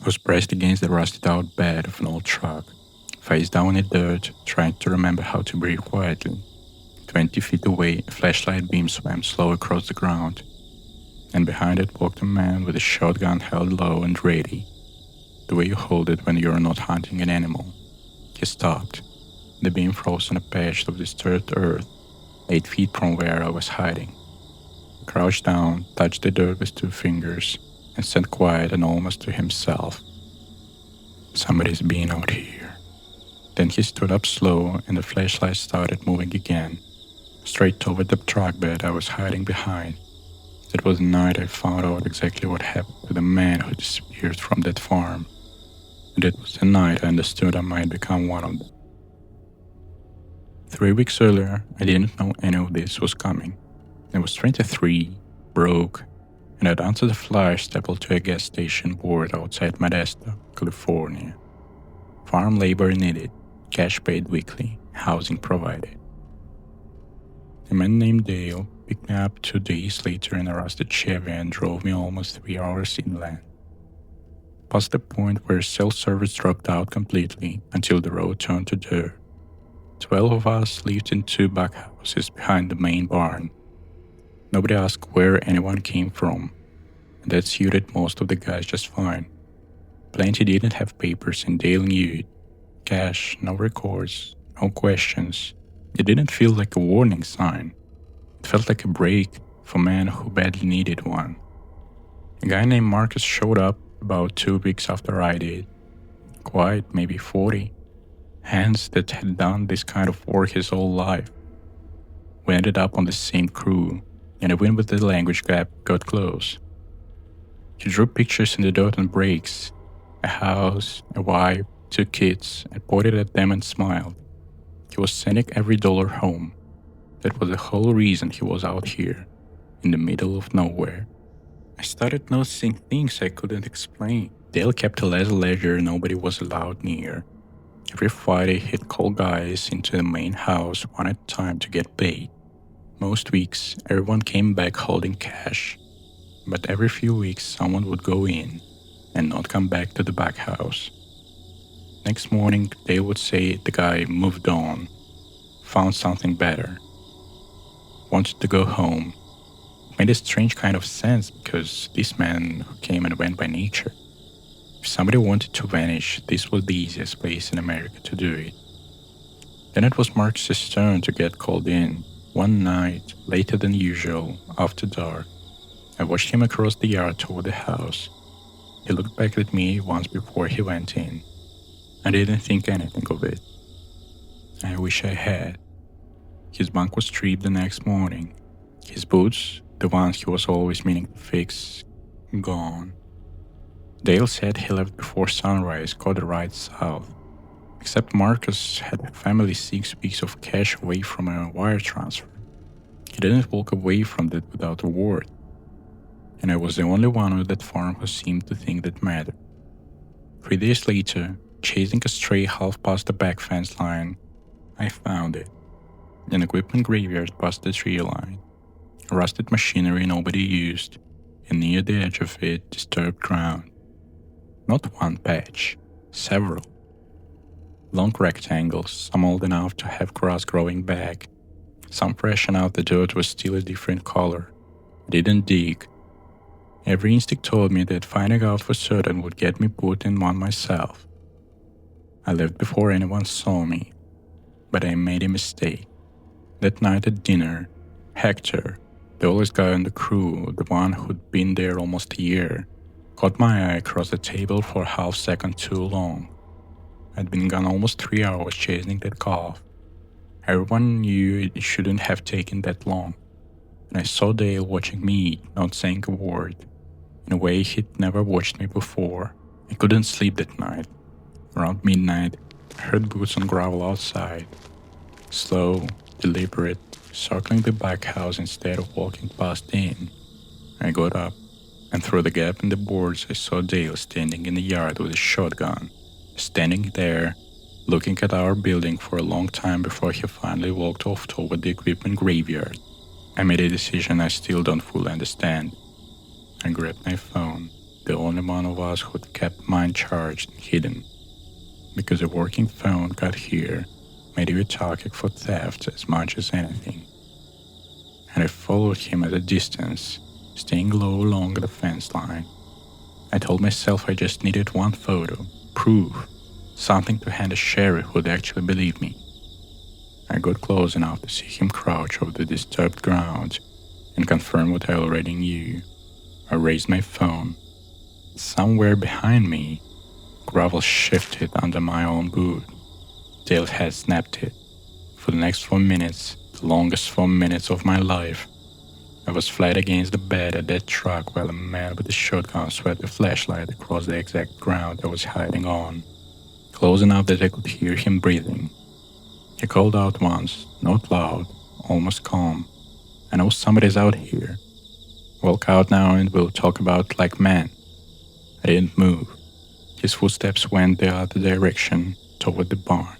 was pressed against the rusted-out bed of an old truck, face down in the dirt, trying to remember how to breathe quietly. 20 feet away, a flashlight beam swam slow across the ground, and behind it walked a man with a shotgun held low and ready, the way you hold it when you're not hunting an animal. He stopped. The beam froze on a patch of disturbed earth, 8 feet from where I was hiding. He crouched down, touched the dirt with 2 fingers, and said quiet and almost to himself, "Somebody's been out here." Then he stood up slow and the flashlight started moving again, straight toward the truck bed I was hiding behind. That was the night I found out exactly what happened to the man who disappeared from that farm. And it was the night I understood I might become one of them. 3 weeks earlier, I didn't know any of this was coming. I was 23, broke, and I'd answered the flash stapled to a gas station board outside Modesto, California. Farm labor needed, cash paid weekly, housing provided. A man named Dale picked me up 2 days later in a rusted Chevy and drove me almost 3 hours inland, past the point where cell service dropped out completely until the road turned to dirt. 12 of us lived in 2 back houses behind the main barn. Nobody asked where anyone came from, and that suited most of the guys just fine. Plenty didn't have papers and Dale knew it. Cash, no records, no questions. It didn't feel like a warning sign. It felt like a break for men who badly needed one. A guy named Marcus showed up about 2 weeks after I did. Quiet, maybe 40. Hands that had done this kind of work his whole life. We ended up on the same crew, and even with the language gap, got close. He drew pictures in the dirt on breaks, a house, a wife, 2 kids, and pointed at them and smiled. He was sending every dollar home. That was the whole reason he was out here, in the middle of nowhere. I started noticing things I couldn't explain. Dale kept a ledger nobody was allowed near. Every Friday he'd call guys into the main house one at a time to get paid. Most weeks, everyone came back holding cash, but every few weeks someone would go in and not come back to the back house. Next morning, they would say the guy moved on, found something better, wanted to go home. It made a strange kind of sense because this man who came and went by nature. If somebody wanted to vanish, this was the easiest place in America to do it. Then it was Marcus's turn to get called in. One night, later than usual, after dark, I watched him across the yard toward the house. He looked back at me once before he went in. I didn't think anything of it. I wish I had. His bunk was stripped the next morning. His boots, the ones he was always meaning to fix, gone. Dale said he left before sunrise, caught the ride south. Except Marcus had family 6 weeks of cash away from a wire transfer. He didn't walk away from that without a word. And I was the only one on that farm who seemed to think that mattered. 3 days later, chasing a stray half past the back fence line, I found it. An equipment graveyard past the tree line. Rusted machinery nobody used, and near the edge of it, disturbed ground. Not one patch, several. Long rectangles, some old enough to have grass growing back. Some fresh enough the dirt was still a different color. I didn't dig. Every instinct told me that finding out for certain would get me put in one myself. I left before anyone saw me, but I made a mistake. That night at dinner, Hector, the oldest guy on the crew, the one who'd been there almost a year, caught my eye across the table for a half second too long. I'd been gone almost 3 hours chasing that calf. Everyone knew it shouldn't have taken that long, and I saw Dale watching me eat, not saying a word, in a way he'd never watched me before. I couldn't sleep that night. Around midnight, I heard boots on gravel outside. Slow, deliberate, circling the back house instead of walking past in. I got up, and through the gap in the boards I saw Dale standing in the yard with a shotgun, standing there, looking at our building for a long time before he finally walked off toward the equipment graveyard. I made a decision I still don't fully understand. I grabbed my phone. the only one of us who'd kept mine charged and hidden, because a working phone got here made you a target for theft as much as anything. And I followed him at a distance, staying low along the fence line. I told myself I just needed one photo, proof, something to hand a sheriff who'd actually believe me. I got close enough to see him crouch over the disturbed ground and confirm what I already knew. I raised my phone. Somewhere behind me, gravel shifted under my own boot. Dale had snapped it. For the next 4 minutes, the longest 4 minutes of my life, I was flat against the bed of that truck while a man with a shotgun swept a flashlight across the exact ground I was hiding on, close enough that I could hear him breathing. He called out once, not loud, almost calm. "I know somebody's out here. Walk out now and we'll talk about it like men." I didn't move. His footsteps went the other direction, toward the barn.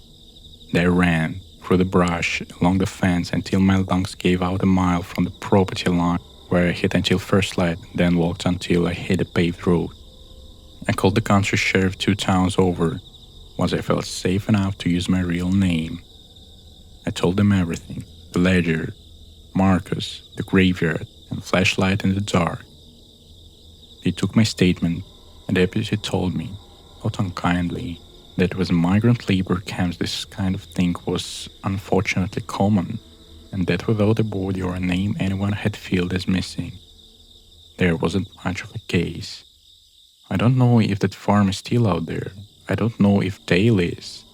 I ran through the brush along the fence until my lungs gave out a mile from the property line, where I hit until first light, then walked until I hit a paved road. I called the country sheriff 2 towns over, once I felt safe enough to use my real name. I told them everything: the ledger, Marcus, the graveyard, and flashlight in the dark. They took my statement, and the deputy told me, not unkindly, that with migrant labor camps this kind of thing was unfortunately common, and that without a body or a name anyone had filled as missing, there wasn't much of a case. I don't know if that farm is still out there. I don't know if Dale is,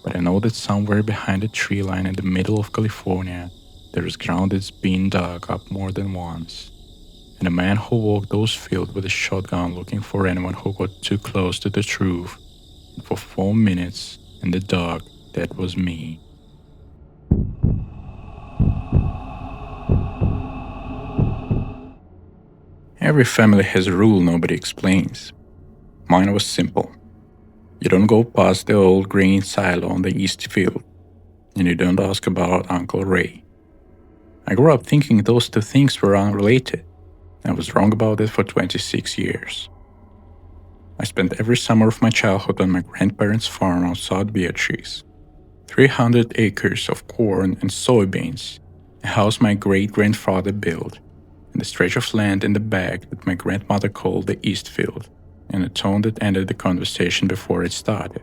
but I know that somewhere behind a tree line in the middle of California, there is ground that's been dug up more than once. And a man who walked those fields with a shotgun looking for anyone who got too close to the truth. And for 4 minutes in the dark, that was me. Every family has a rule nobody explains. Mine was simple. You don't go past the old grain silo on the east field, and you don't ask about Uncle Ray. I grew up thinking those 2 things were unrelated. I was wrong about it for 26 years. I spent every summer of my childhood on my grandparents' farm outside Beatrice. 300 acres of corn and soybeans, a house my great-grandfather built, and a stretch of land in the back that my grandmother called the East Field, in a tone that ended the conversation before it started.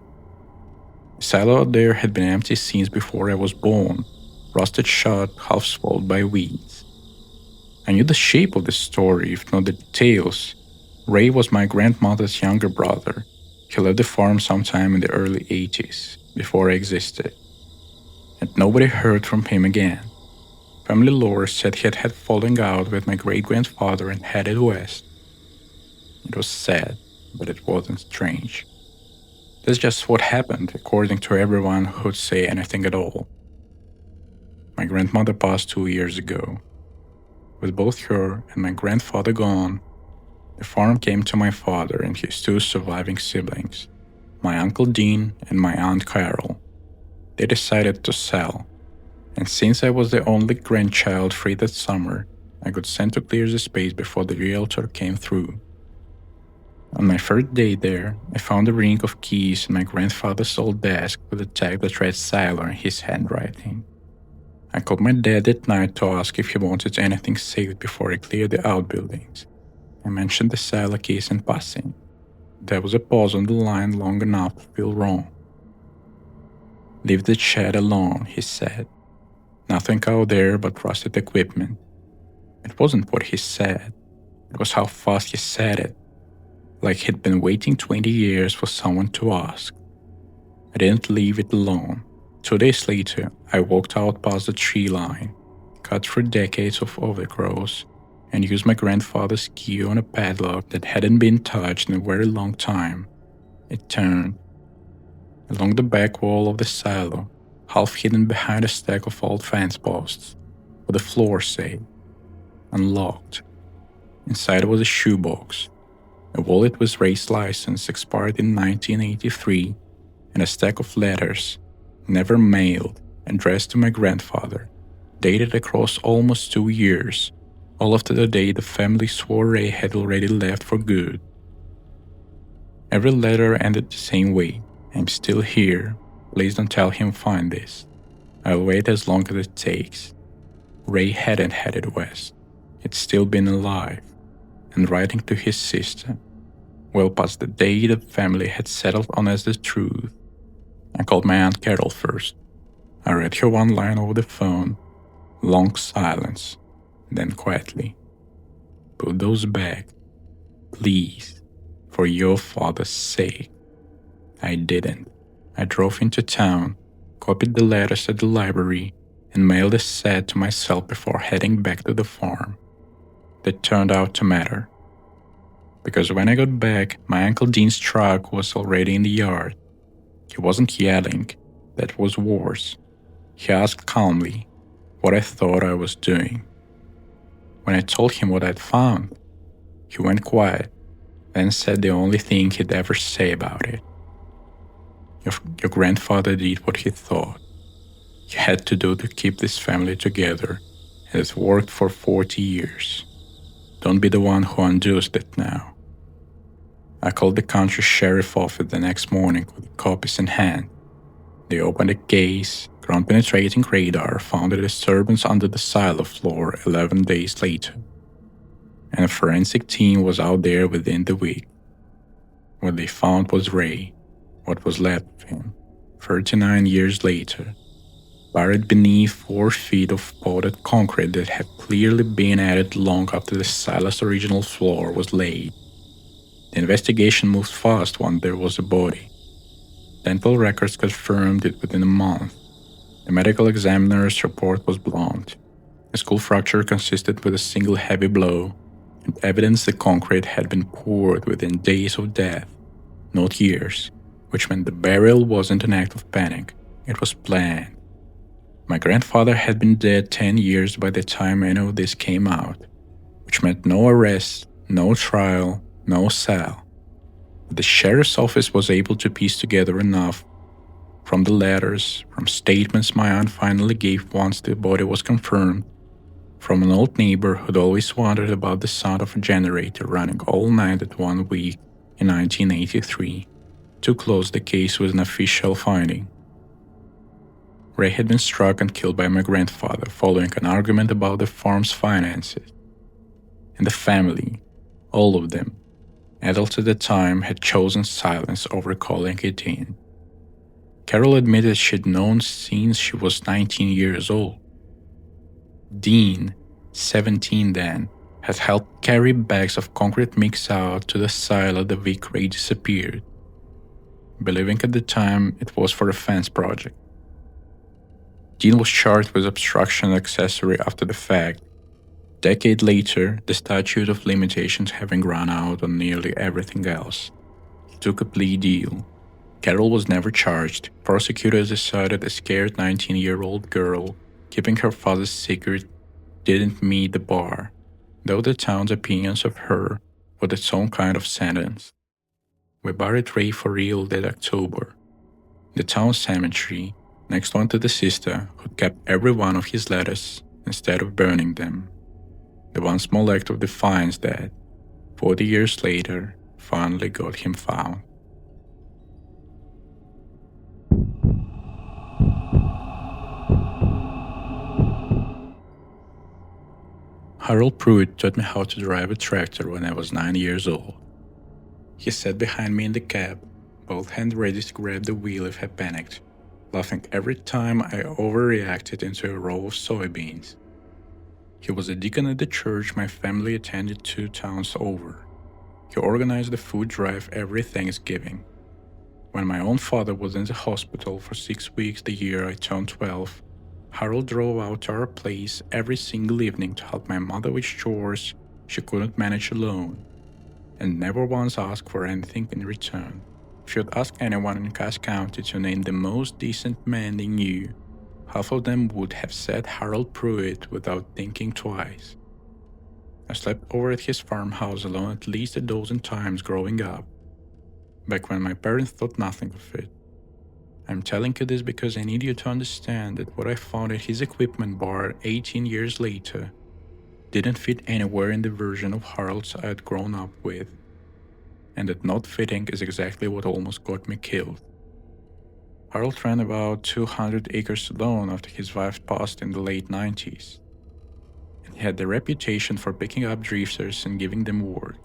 The silo out there had been empty since before I was born, rusted shut, half swallowed by weeds. I knew the shape of the story, if not the details. Ray was my grandmother's younger brother. He left the farm sometime in the early 80s, before I existed. And nobody heard from him again. Family lore said he had had falling out with my great-grandfather and headed west. It was sad, but it wasn't strange. That's just what happened, according to everyone who'd say anything at all. My grandmother passed 2 years ago. With both her and my grandfather gone, the farm came to my father and his 2 surviving siblings, my Uncle Dean and my Aunt Carol. They decided to sell, and since I was the only grandchild free that summer, I got sent to clear the space before the realtor came through. On my first day there, I found a ring of keys in my grandfather's old desk with a tag that read Siler in his handwriting. I called my dad that night to ask if he wanted anything saved before I cleared the outbuildings. I mentioned the Siler case in passing. There was a pause on the line long enough to feel wrong. "Leave the shed alone," he said. "Nothing out there but rusted equipment." It wasn't what he said. It was how fast he said it. Like he'd been waiting 20 years for someone to ask. I didn't leave it alone. 2 days later, I walked out past the tree line, cut through decades of overgrowth, and used my grandfather's key on a padlock that hadn't been touched in a very long time. It turned. Along the back wall of the silo, half hidden behind a stack of old fence posts, with a floor safe, unlocked. Inside was a shoebox, a wallet with Ray's license expired in 1983, and a stack of letters, never mailed, addressed to my grandfather, dated across almost 2 years, all after the day the family swore Ray had already left for good. Every letter ended the same way. I'm still here. Please don't tell him find this. I'll wait as long as it takes. Ray hadn't headed west. He'd still been alive, and writing to his sister, well past the day the family had settled on as the truth. I called my Aunt Carol first. I read her one line over the phone. Long silence, then quietly. Put those back, please, for your father's sake. I didn't. I drove into town, copied the letters at the library, and mailed a set to myself before heading back to the farm. That turned out to matter. Because when I got back, my Uncle Dean's truck was already in the yard. He wasn't yelling. That was worse. He asked calmly what I thought I was doing. When I told him what I'd found, he went quiet, then said the only thing he'd ever say about it. Your grandfather did what he thought he had to do to keep this family together, and it's worked for 40 years. Don't be the one who undoes it now. I called the county sheriff office the next morning with copies in hand. They opened a case. Ground-penetrating radar found a disturbance under the silo floor 11 days later, and a forensic team was out there within the week. What they found was Ray, what was left of him, 39 years later, buried beneath 4 feet of potted concrete that had clearly been added long after the silo's original floor was laid. The investigation moved fast once there was a body. Dental records confirmed it within a month. The medical examiner's report was blunt. The skull fracture consisted with a single heavy blow, and evidence the concrete had been poured within days of death, not years, which meant the burial wasn't an act of panic, it was planned. My grandfather had been dead 10 years by the time any of this came out, which meant no arrest, no trial, no cell. But the sheriff's office was able to piece together enough from the letters, from statements my aunt finally gave once the body was confirmed, from an old neighbor who'd always wondered about the sound of a generator running all night at one week in 1983, to close the case with an official finding. Ray had been struck and killed by my grandfather following an argument about the farm's finances. And the family, all of them, adults at the time, had chosen silence over calling it in. Carol admitted she'd known since she was 19 years old. Dean, 17 then, had helped carry bags of concrete mix out to the silo the week Ray disappeared, believing at the time it was for a fence project. Dean was charged with obstruction and accessory after the fact. A decade later, the statute of limitations having run out on nearly everything else, he took a plea deal. Carol was never charged. Prosecutors decided a scared 19-year-old girl keeping her father's secret didn't meet the bar, though the town's opinions of her were its own kind of sentence. We buried Ray for real that October. The town cemetery, next one to the sister who kept every one of his letters instead of burning them. The one small act of defiance that, 40 years later, finally got him found. Harold Pruitt taught me how to drive a tractor when I was 9 years old. He sat behind me in the cab, both hands ready to grab the wheel if I panicked, laughing every time I overreacted into a row of soybeans. He was a deacon at the church my family attended 2 towns over. He organized the food drive every Thanksgiving. When my own father was in the hospital for 6 weeks the year I turned 12, Harold drove out to our place every single evening to help my mother with chores she couldn't manage alone, and never once asked for anything in return. If you'd ask anyone in Cass County to name the most decent man they knew, half of them would have said Harold Pruitt without thinking twice. I slept over at his farmhouse alone at least a dozen times growing up, back when my parents thought nothing of it. I'm telling you this because I need you to understand that what I found at his equipment bar 18 years later didn't fit anywhere in the version of Harold's I had grown up with. and that not fitting is exactly what almost got me killed. Harold ran about 200 acres alone after his wife passed in the late 90s, and he had the reputation for picking up drifters and giving them work.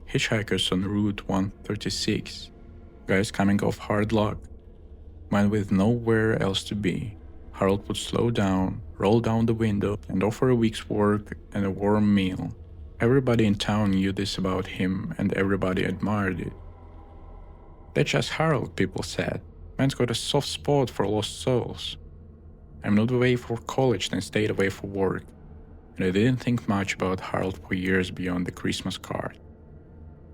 Hitchhikers on Route 136, guys coming off hard luck, men with nowhere else to be. Harold would slow down, roll down the window, and offer a week's work and a warm meal. Everybody in town knew this about him, and everybody admired it. That's just Harold, people said. Man's got a soft spot for lost souls. I moved away for college, then stayed away for work, and I didn't think much about Harold for years beyond the Christmas card.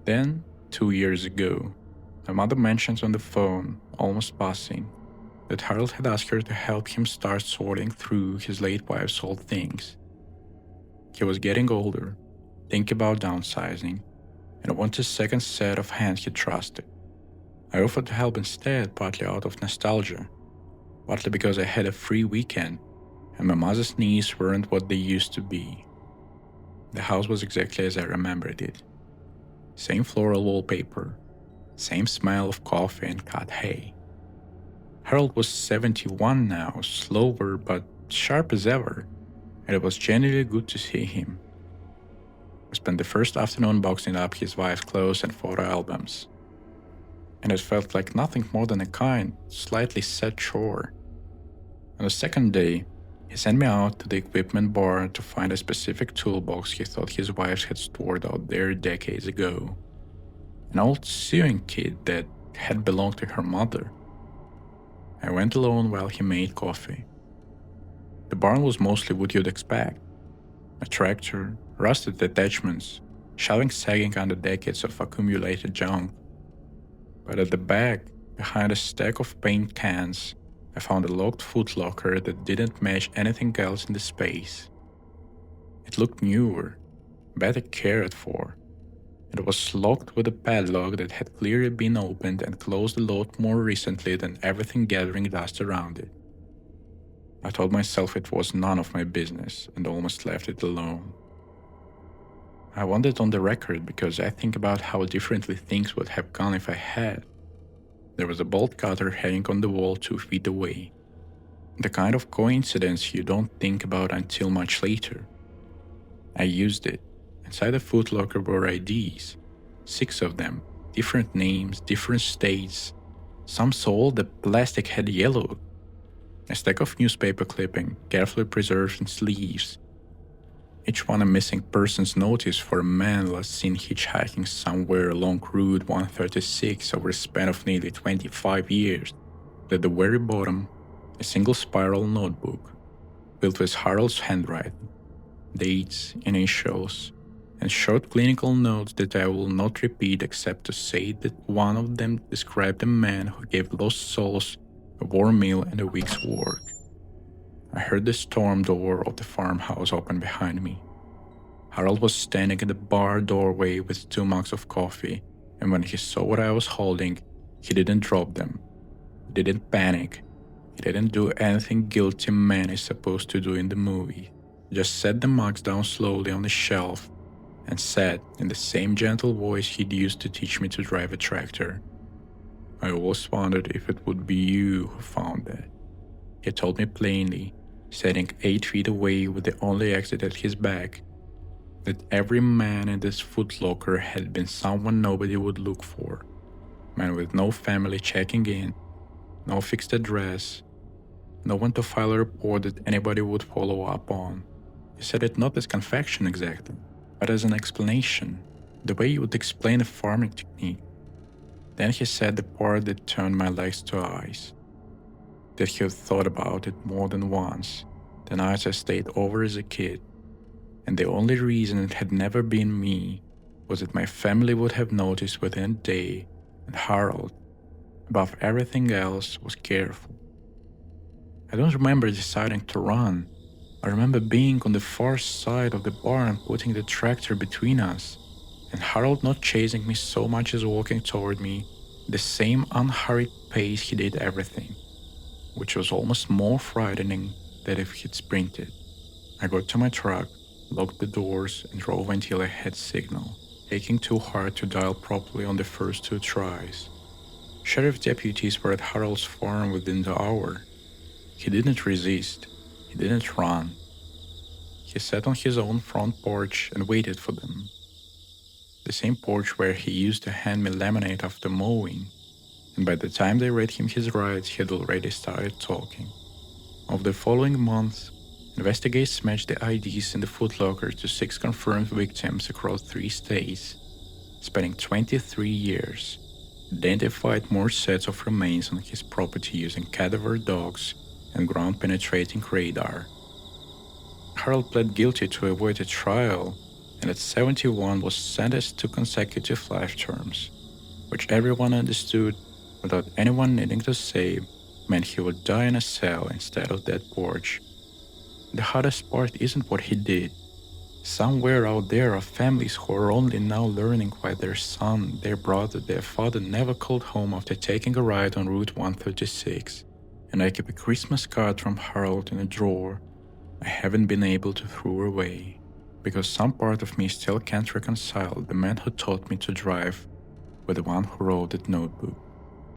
Then, 2 years ago, my mother mentions on the phone, almost passing, that Harold had asked her to help him start sorting through his late wife's old things. He was getting older, thinking about downsizing, and wanted a second set of hands he trusted. I offered to help instead, partly out of nostalgia, partly because I had a free weekend, and my mother's knees weren't what they used to be. The house was exactly as I remembered it. Same floral wallpaper, same smell of coffee and cut hay. Harold was 71 now, slower but sharp as ever, and it was genuinely good to see him. We spent the first afternoon boxing up his wife's clothes and photo albums, and it felt like nothing more than a kind, slightly sad chore. On the second day, he sent me out to the equipment bar to find a specific toolbox he thought his wife had stored out there decades ago. An old sewing kit that had belonged to her mother. I went alone while he made coffee. The barn was mostly what you'd expect. A tractor, rusted attachments, shelving sagging under decades of accumulated junk. But at the back, behind a stack of paint cans, I found a locked footlocker that didn't match anything else in the space. It looked newer, better cared for. It was locked with a padlock that had clearly been opened and closed a lot more recently than everything gathering dust around it. I told myself it was none of my business and almost left it alone. I want it on the record because I think about how differently things would have gone if I had. There was a bolt cutter hanging on the wall 2 feet away. The kind of coincidence you don't think about until much later. I used it. Inside the footlocker were IDs. 6 of them, different names, different states. Some so old the plastic had yellowed. A stack of newspaper clipping, carefully preserved in sleeves. Each one a missing person's notice for a man last seen hitchhiking somewhere along Route 136 over a span of nearly 25 years. At the very bottom, a single spiral notebook, built with Harold's handwriting, dates, initials, and short clinical notes that I will not repeat except to say that one of them described a man who gave lost souls a warm meal and a week's work. I heard the storm door of the farmhouse open behind me. Harold was standing in the bar doorway with 2 mugs of coffee, and when he saw what I was holding, he didn't drop them. He didn't panic. He didn't do anything guilty man is supposed to do in the movie. He just set the mugs down slowly on the shelf and said, in the same gentle voice he'd used to teach me to drive a tractor, "I always wondered if it would be you who found that." He told me plainly, sitting 8 feet away with the only exit at his back, that every man in this footlocker had been someone nobody would look for. Man with no family checking in, no fixed address, no one to file a report that anybody would follow up on. He said it not as confection exactly, but as an explanation, the way you would explain a farming technique. Then he said the part that turned my legs to ice. That he had thought about it more than once, the nights I stayed over as a kid, and the only reason it had never been me was that my family would have noticed within a day, and Harold, above everything else, was careful. I don't remember deciding to run. I remember being on the far side of the barn, putting the tractor between us, and Harold not chasing me so much as walking toward me, the same unhurried pace he did everything, which was almost more frightening than if he'd sprinted. I got to my truck, locked the doors, and drove until I had signal. aching too hard to dial properly on the first 2 tries. Sheriff deputies were at Harold's farm within the hour. He didn't resist. He didn't run. He sat on his own front porch and waited for them. The same porch where he used to hand me lemonade after mowing, and by the time they read him his rights, he had already started talking. Over the following month, investigators matched the IDs in the footlocker to 6 confirmed victims across 3 states, spanning 23 years, identified more sets of remains on his property using cadaver dogs and ground-penetrating radar. Harold pled guilty to avoid a trial, and at 71 was sentenced to consecutive life terms, which everyone understood, without anyone needing to say, meant he would die in a cell instead of that porch. The hardest part isn't what he did. Somewhere out there are families who are only now learning why their son, their brother, their father never called home after taking a ride on Route 136, and I keep a Christmas card from Harold in a drawer I haven't been able to throw away, because some part of me still can't reconcile the man who taught me to drive with the one who wrote that notebook.